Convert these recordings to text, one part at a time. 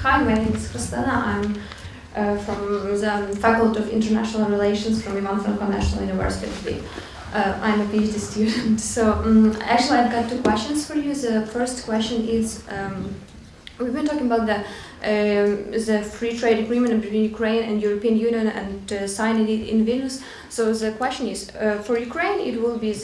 Hi, my name is Christina. I'm from the Faculty of International Relations from Iván Franko National University. I'm a PhD student. So actually I've got two questions for you. The first question is, we've been talking about the free trade agreement between Ukraine and European Union and signing it in Vilnius. So the question is, for Ukraine, it will be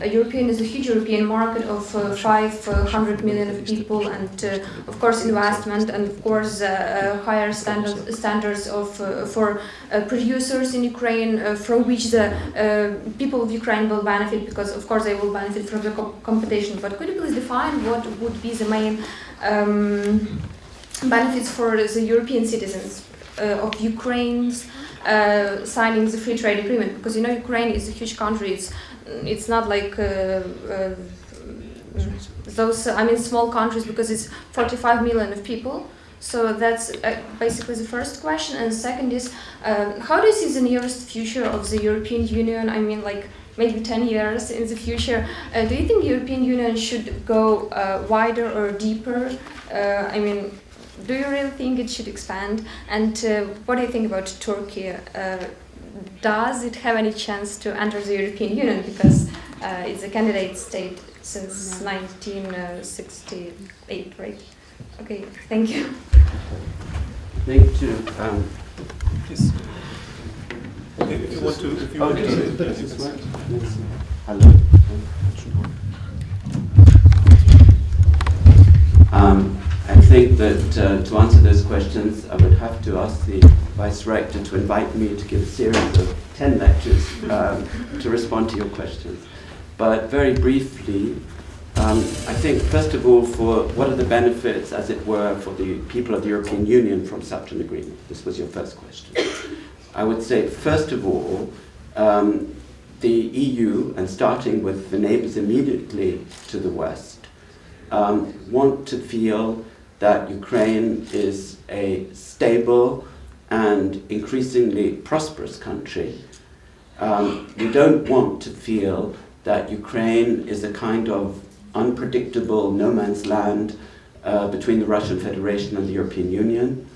European is a huge European market of 500 million of people, and of course investment, and of course higher standards of for producers in Ukraine, from which the people of Ukraine will benefit, because of course they will benefit from the competition. But could you please define what would be the main benefits for the European citizens of Ukraine's signing the free trade agreement? Because you know Ukraine is a huge country. It's not like those small countries, because it's 45 million of people. So that's basically the first question. And the second is, how do you see the nearest future of the European Union? I mean, like maybe 10 years in the future. Do you think the European Union should go wider or deeper? Do you really think it should expand? And what do you think about Turkey? Does it have any chance to enter the European Union? Because it's a candidate state since 1968, right? Okay, thank you. Thank you. Please. If you want to Hello. I think that to answer those questions, I would have to ask the Vice Rector to invite me to give a series of 10 lectures to respond to your questions. But very briefly, I think first of all, for what are the benefits, as it were, for the people of the European Union from such an agreement? This was your first question. I would say, first of all, the EU, and starting with the neighbors immediately to the west, want to feel that Ukraine is a stable and increasingly prosperous country. We don't want to feel that Ukraine is a kind of unpredictable no man's land between the Russian Federation and the European Union.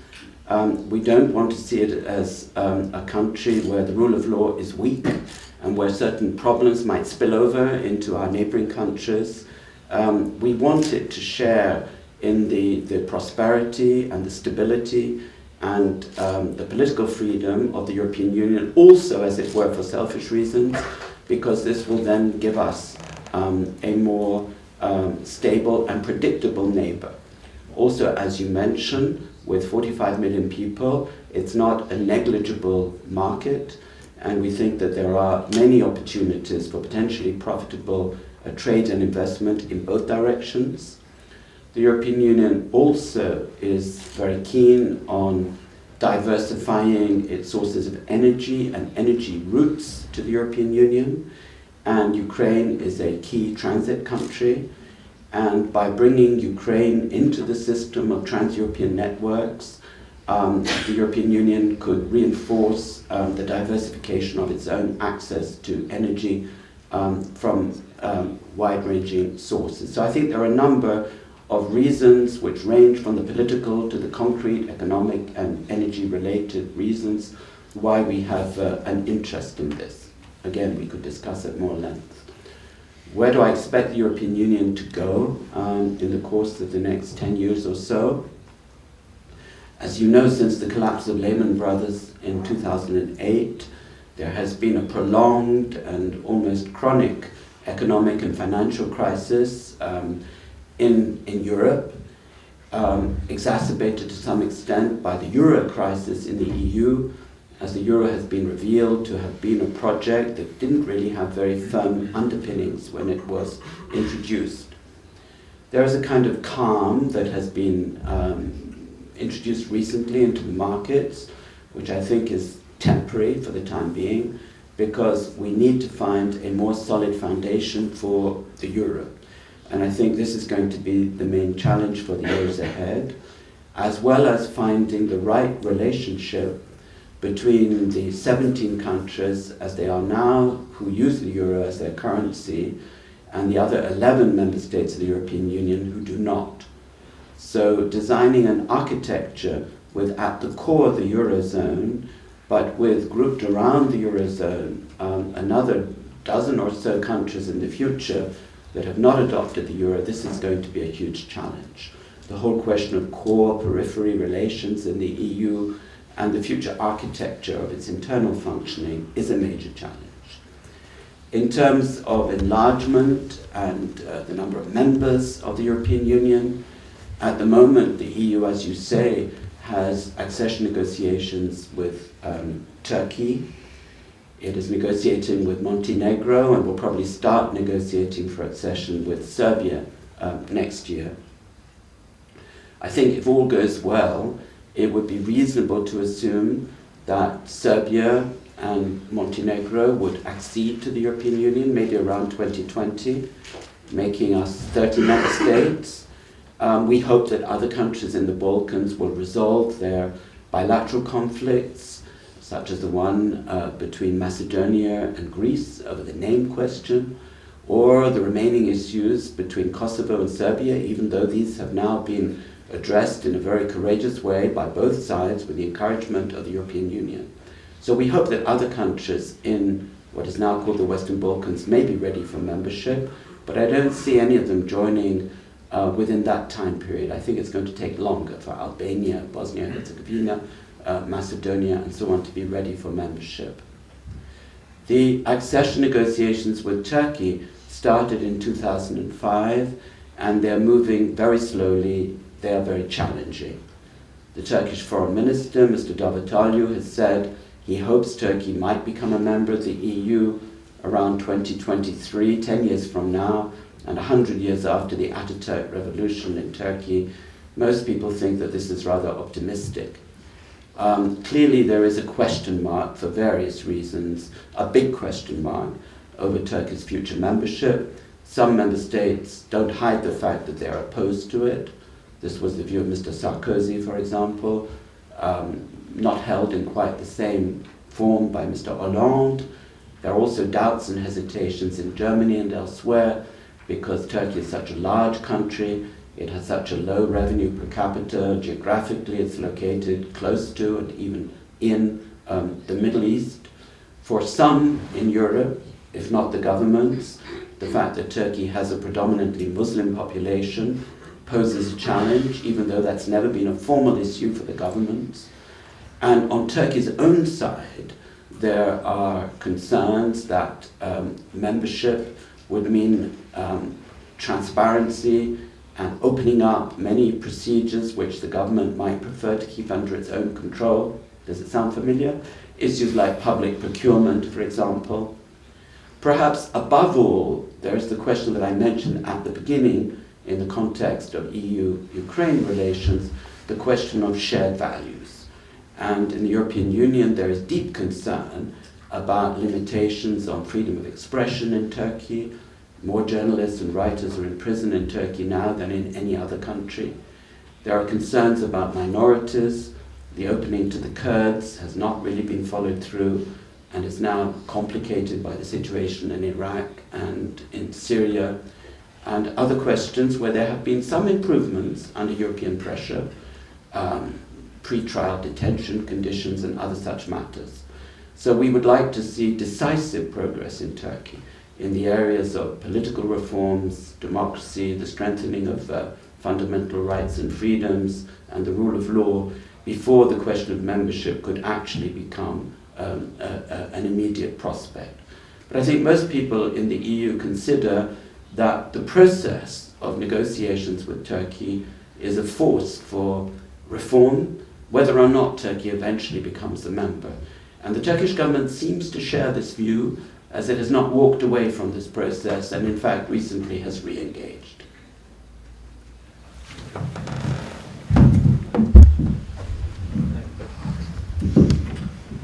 We don't want to see it as a country where the rule of law is weak and where certain problems might spill over into our neighboring countries. We want it to share in the prosperity and the stability and the political freedom of the European Union, also, as it were, for selfish reasons, because this will then give us a more stable and predictable neighbor. Also, as you mentioned, with 45 million people, it's not a negligible market, and we think that there are many opportunities for potentially profitable trade and investment in both directions. The European Union also is very keen on diversifying its sources of energy and energy routes to the European Union, and Ukraine is a key transit country, and by bringing Ukraine into the system of trans-European networks, the European Union could reinforce the diversification of its own access to energy from wide-ranging sources. So I think there are a number of reasons which range from the political to the concrete, economic and energy-related reasons why we have an interest in this. Again, we could discuss at more length. Where do I expect the European Union to go in the course of the next 10 years or so? As you know, since the collapse of Lehman Brothers in 2008, there has been a prolonged and almost chronic economic and financial crisis in Europe, exacerbated to some extent by the euro crisis in the EU, as the euro has been revealed to have been a project that didn't really have very firm underpinnings when it was introduced. There is a kind of calm that has been introduced recently into the markets, which I think is temporary for the time being, because we need to find a more solid foundation for the euro. And I think this is going to be the main challenge for the years ahead, as well as finding the right relationship between the 17 countries as they are now, who use the euro as their currency, and the other 11 member states of the European Union who do not. So designing an architecture with at the core the Eurozone, but with grouped around the Eurozone another dozen or so countries in the future that have not adopted the euro, this is going to be a huge challenge. The whole question of core periphery relations in the EU and the future architecture of its internal functioning is a major challenge. In terms of enlargement and the number of members of the European Union, at the moment the EU, as you say, has accession negotiations with Turkey. It is negotiating with Montenegro and will probably start negotiating for accession with Serbia next year. I think if all goes well, it would be reasonable to assume that Serbia and Montenegro would accede to the European Union, maybe around 2020, making us 30 member states. We hope that other countries in the Balkans will resolve their bilateral conflicts, such as the one between Macedonia and Greece over the name question, or the remaining issues between Kosovo and Serbia, even though these have now been addressed in a very courageous way by both sides with the encouragement of the European Union. So we hope that other countries in what is now called the Western Balkans may be ready for membership, but I don't see any of them joining within that time period. I think it's going to take longer for Albania, Bosnia and Herzegovina, Macedonia and so on to be ready for membership. The accession negotiations with Turkey started in 2005 and they're moving very slowly. They are very challenging. The Turkish Foreign Minister, Mr. Davutoglu, has said he hopes Turkey might become a member of the EU around 2023, 10 years from now, and 100 years after the Ataturk revolution in Turkey. Most people think that this is rather optimistic. Clearly there is a question mark for various reasons, a big question mark over Turkey's future membership. Some member states don't hide the fact that they're opposed to it. This was the view of Mr. Sarkozy, for example, not held in quite the same form by Mr. Hollande. There are also doubts and hesitations in Germany and elsewhere because Turkey is such a large country, it has such a low revenue per capita, geographically it's located close to and even in the Middle East. For some in Europe, if not the governments, the fact that Turkey has a predominantly Muslim population poses a challenge, even though that's never been a formal issue for the governments. And on Turkey's own side, there are concerns that membership would mean transparency and opening up many procedures which the government might prefer to keep under its own control. Does it sound familiar? Issues like public procurement, for example. Perhaps above all, there is the question that I mentioned at the beginning in the context of EU-Ukraine relations, the question of shared values. And in the European Union, there is deep concern about limitations on freedom of expression in Turkey. More journalists and writers are in prison in Turkey now than in any other country. There are concerns about minorities. The opening to the Kurds has not really been followed through and is now complicated by the situation in Iraq and in Syria, and other questions where there have been some improvements under European pressure, pre-trial detention conditions and other such matters. So we would like to see decisive progress in Turkey in the areas of political reforms, democracy, the strengthening of fundamental rights and freedoms, and the rule of law, before the question of membership could actually become an immediate prospect. But I think most people in the EU consider that the process of negotiations with Turkey is a force for reform, whether or not Turkey eventually becomes a member. And the Turkish government seems to share this view, as it has not walked away from this process and in fact recently has re-engaged.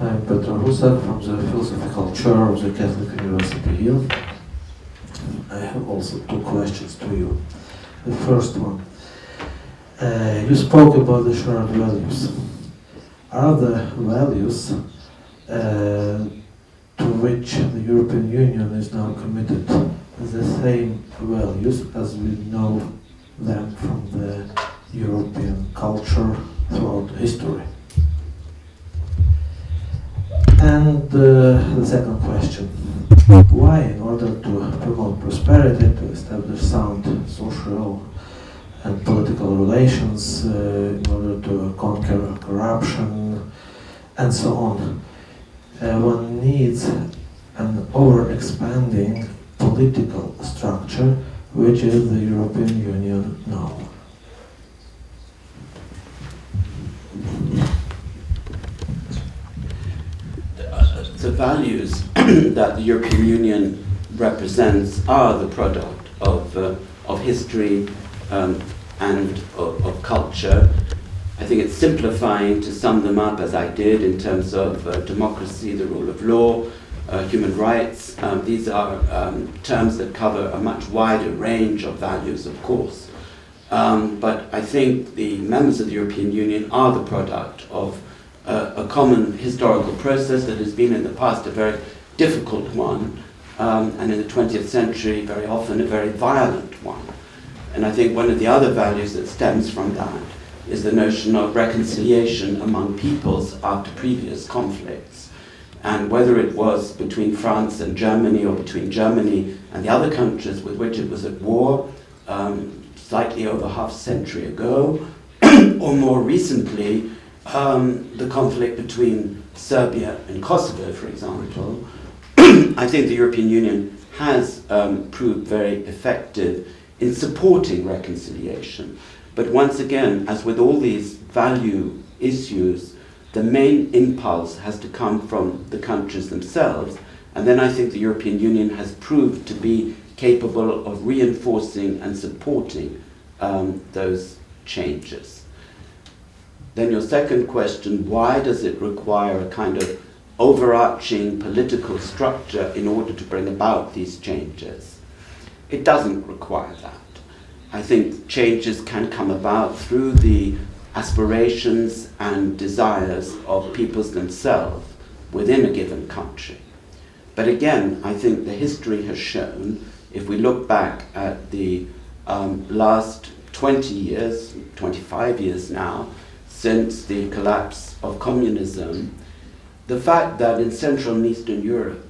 I'm Petr Husak from the Philosophical Chair of the Catholic University here. I have also two questions to you. The first one, you spoke about the shared values. Are the values to which the European Union is now committed the same values as we know them from the European culture throughout history? And the second question, why, in order to promote prosperity, to establish sound social and political relations, in order to conquer corruption, and so on, one needs an over-expanding political structure, which is the European Union now? The values that the European Union represents are the product of history and of culture. I think it's simplifying to sum them up as I did in terms of democracy, the rule of law, human rights. These are terms that cover a much wider range of values, of course. But I think the members of the European Union are the product of a common historical process that has been in the past a very difficult one, and in the 20th century very often a very violent one. And I think one of the other values that stems from that is the notion of reconciliation among peoples after previous conflicts. And whether it was between France and Germany, or between Germany and the other countries with which it was at war slightly over half a century ago, or more recently, the conflict between Serbia and Kosovo, for example, I think the European Union has proved very effective in supporting reconciliation. But once again, as with all these value issues, the main impulse has to come from the countries themselves, and then I think the European Union has proved to be capable of reinforcing and supporting those changes. Then your second question, why does it require a kind of overarching political structure in order to bring about these changes? It doesn't require that. I think changes can come about through the aspirations and desires of peoples themselves within a given country. But again, I think the history has shown, if we look back at the last 20 years, 25 years now, since the collapse of communism, the fact that in Central and Eastern Europe,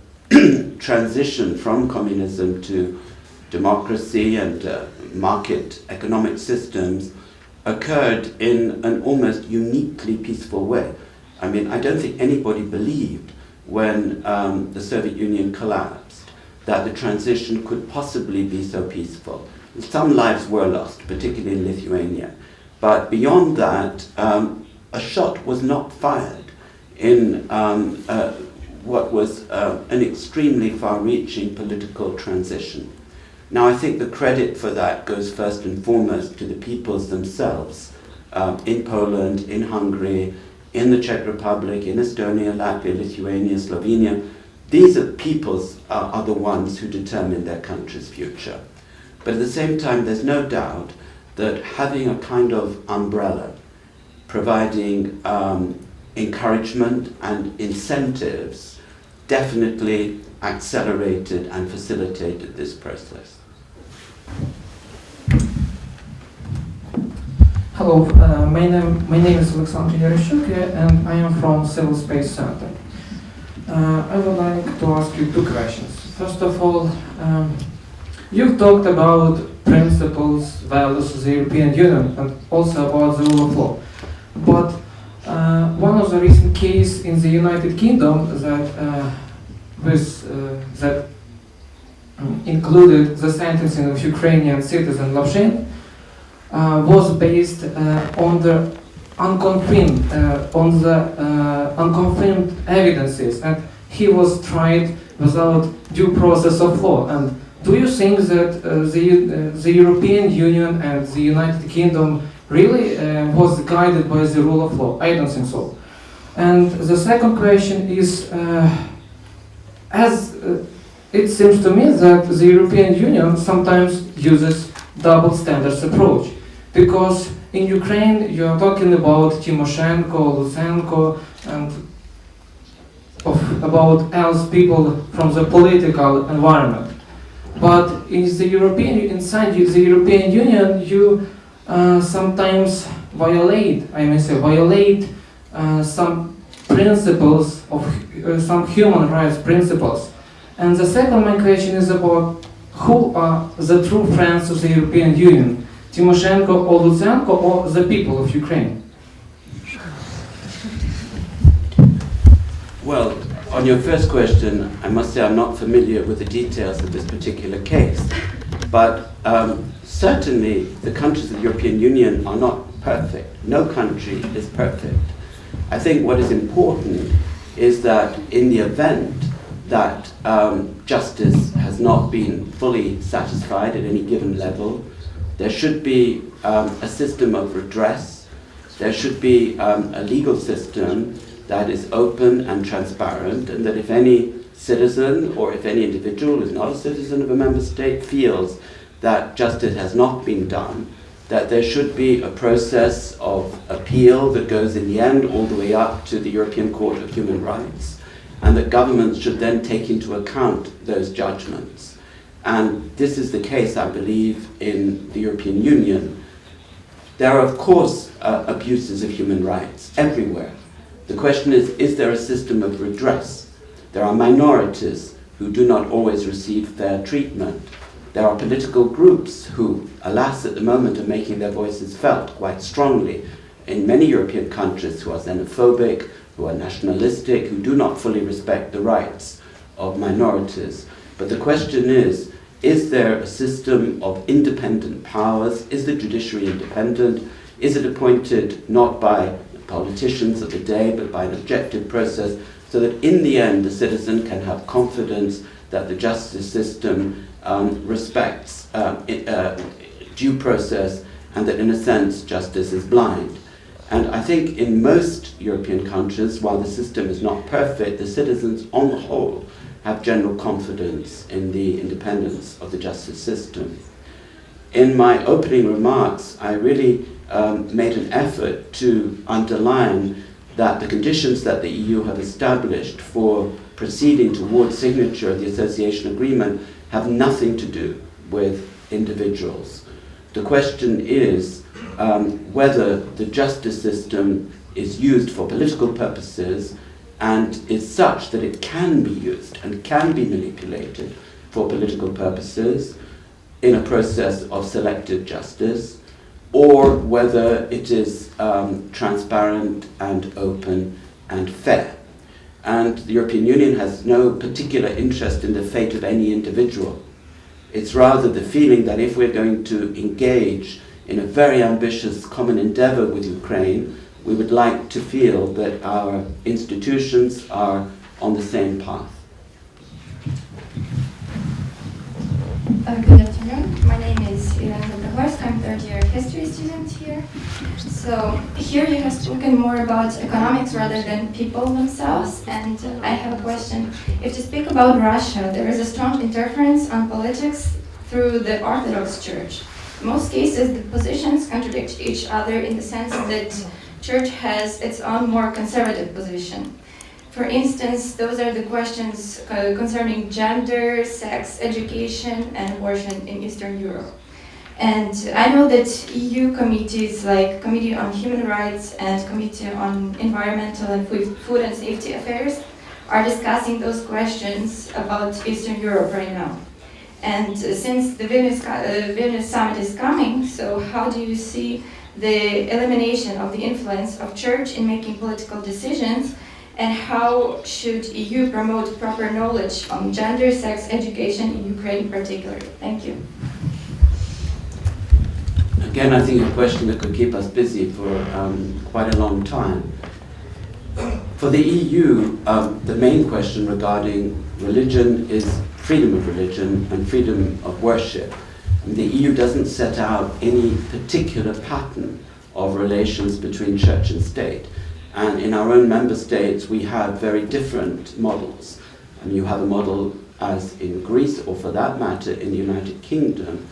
transition from communism to democracy and market economic systems occurred in an almost uniquely peaceful way. I mean, I don't think anybody believed when the Soviet Union collapsed that the transition could possibly be so peaceful. Some lives were lost, particularly in Lithuania. But beyond that, a shot was not fired in what was an extremely far-reaching political transition. Now, I think the credit for that goes first and foremost to the peoples themselves, in Poland, in Hungary, in the Czech Republic, in Estonia, Latvia, Lithuania, Slovenia. These peoples are the ones who determine their country's future. But at the same time, there's no doubt that having a kind of umbrella, providing encouragement and incentives, definitely accelerated and facilitated this process. Hello, my name is Alexander Yarishuk, and I am from Civil Space Center. I would like to ask you two questions. First of all, you've talked about principles, values of the European Union, and also about the rule of law. But one of the recent cases in the United Kingdom that included the sentencing of Ukrainian citizen Lavshin was based on the unconfirmed evidences, and he was tried without due process of law. And do you think that the European Union and the United Kingdom really was guided by the rule of law? I don't think so. And the second question is, it seems to me that the European Union sometimes uses double standards approach, because in Ukraine you are talking about Tymoshenko, Lutsenko, and about else people from the political environment. but inside the European Union, you sometimes violate some principles of some human rights principles. And the second main question is about who are the true friends of the European Union, Tymoshenko or Lutsenko or the people of Ukraine? Well, on your first question, I must say I'm not familiar with the details of this particular case, but certainly the countries of the European Union are not perfect. No country is perfect. I think what is important is that in the event that justice has not been fully satisfied at any given level, there should be a system of redress. There should be a legal system that is open and transparent, and that if any citizen or if any individual who is not a citizen of a member state feels that justice has not been done, that there should be a process of appeal that goes in the end all the way up to the European Court of Human Rights, and that governments should then take into account those judgments. And this is the case, I believe, in the European Union. There are, of course, abuses of human rights everywhere. The question is there a system of redress? There are minorities who do not always receive fair treatment. There are political groups who, alas, at the moment are making their voices felt quite strongly in many European countries, who are xenophobic, who are nationalistic, who do not fully respect the rights of minorities. But the question is there a system of independent powers? Is the judiciary independent? Is it appointed not by politicians of the day, but by an objective process, so that in the end the citizen can have confidence that the justice system respects due process, and that in a sense justice is blind. And I think in most European countries, while the system is not perfect, the citizens on the whole have general confidence in the independence of the justice system. In my opening remarks, I really made an effort to underline that the conditions that the EU have established for proceeding towards signature of the association agreement have nothing to do with individuals. The question is whether the justice system is used for political purposes and is such that it can be used and can be manipulated for political purposes in a process of selective justice, or whether it is transparent and open and fair. And the European Union has no particular interest in the fate of any individual. It's rather the feeling that if we're going to engage in a very ambitious common endeavor with Ukraine, we would like to feel that our institutions are on the same path. Good afternoon. My name is Irina Dobrovolsk. I'm third-year history student here. So here you have spoken more about economics rather than people themselves, and I have a question. If to speak about Russia, there is a strong interference on politics through the Orthodox Church. In most cases, the positions contradict each other in the sense that Church has its own more conservative position. For instance, those are the questions concerning gender, sex, education, and abortion in Eastern Europe. And I know that EU committees like Committee on Human Rights and Committee on Environmental and Food and Safety Affairs are discussing those questions about Eastern Europe right now. And since the Vilnius summit is coming, so how do you see the elimination of the influence of Church in making political decisions? And how should EU promote proper knowledge on gender, sex, education in Ukraine in particular? Thank you. Again, I think a question that could keep us busy for quite a long time. For the EU, the main question regarding religion is freedom of religion and freedom of worship. And the EU doesn't set out any particular pattern of relations between church and state. And in our own member states, we have very different models. And you have a model as in Greece, or for that matter, in the United Kingdom.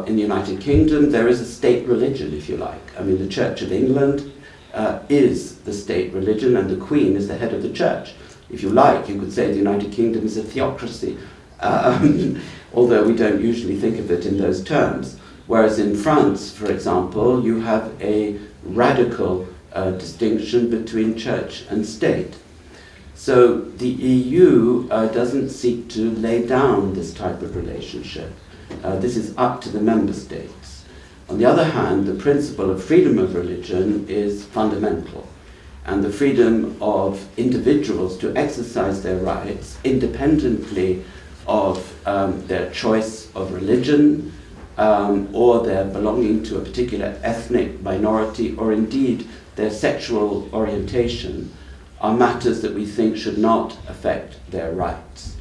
In the United Kingdom, there is a state religion, if you like. I mean, the Church of England is the state religion, and the Queen is the head of the church. If you like, you could say the United Kingdom is a theocracy. although we don't usually think of it in those terms. Whereas in France, for example, you have a radical distinction between church and state. So the EU doesn't seek to lay down this type of relationship. This is up to the member states. On the other hand, the principle of freedom of religion is fundamental, and the freedom of individuals to exercise their rights independently of their choice of religion or their belonging to a particular ethnic minority, or indeed their sexual orientation, are matters that we think should not affect their rights.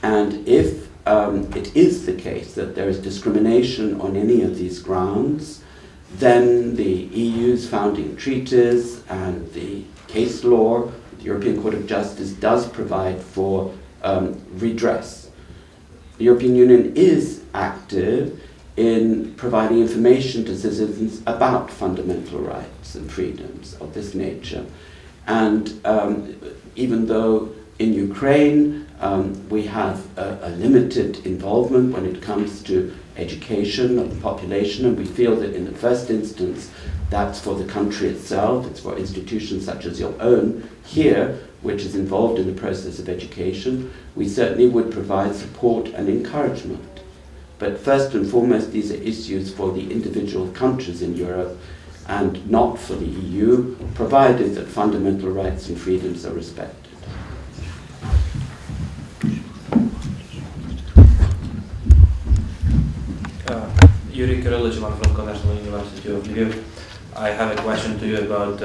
And if it is the case that there is discrimination on any of these grounds, then the EU's founding treaties and the case law, the European Court of Justice, does provide for redress. The European Union is active in providing information to citizens about fundamental rights and freedoms of this nature. And even though in Ukraine we have a limited involvement when it comes to education of the population, and we feel that in the first instance that's for the country itself, it's for institutions such as your own here, which is involved in the process of education, we certainly would provide support and encouragement. But first and foremost, these are issues for the individual countries in Europe and not for the EU, provided that fundamental rights and freedoms are respected. Yuri Kirillov from National University of Lviv. I have a question to you about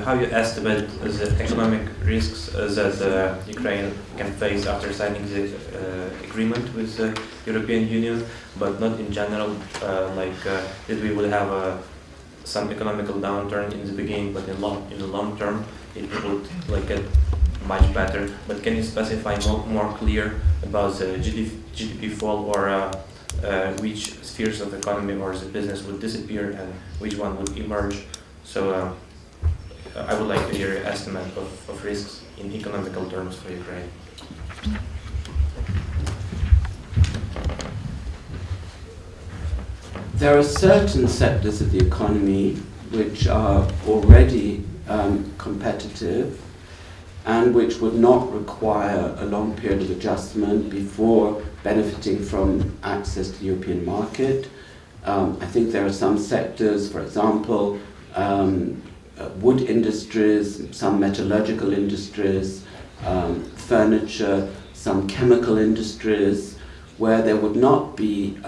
how you estimate the economic risks that Ukraine can face after signing the agreement with the European Union, but not in general, that we will have some economical downturn in the beginning, but in the long term it would get much better. But can you specify more clear about the GDP fall, or which spheres of economy or the business would disappear and which one would emerge? So I would like to hear your estimate of risks in economical terms for Ukraine. There are certain sectors of the economy which are already competitive and which would not require a long period of adjustment before benefiting from access to the European market. I think there are some sectors, for example, wood industries, some metallurgical industries, furniture, some chemical industries, where there would not be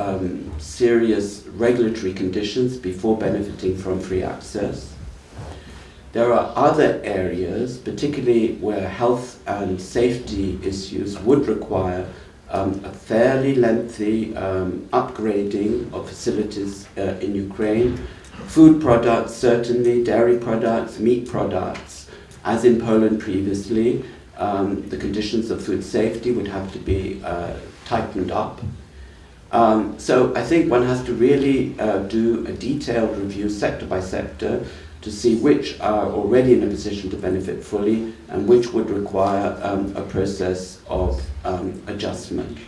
serious regulatory conditions before benefiting from free access. There are other areas, particularly where health and safety issues would require a fairly lengthy upgrading of facilities in Ukraine. Food products, certainly, dairy products, meat products, as in Poland previously, the conditions of food safety would have to be tightened up. So I think one has to really do a detailed review sector by sector to see which are already in a position to benefit fully and which would require a process of adjustment.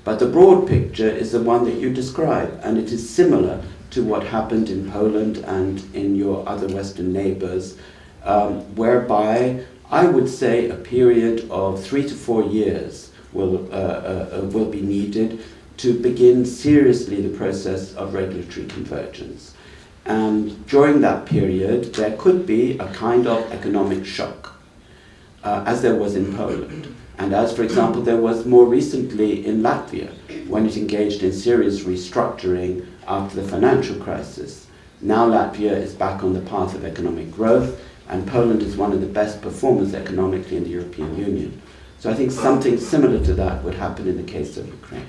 But the broad picture is the one that you describe, and it is similar to what happened in Poland and in your other Western neighbors, whereby I would say a period of 3 to 4 years will be needed to begin seriously the process of regulatory convergence. And during that period, there could be a kind of economic shock, as there was in Poland, and as, for example, there was more recently in Latvia, when it engaged in serious restructuring after the financial crisis. Now Latvia is back on the path of economic growth, and Poland is one of the best performers economically in the European Union. So I think something similar to that would happen in the case of Ukraine.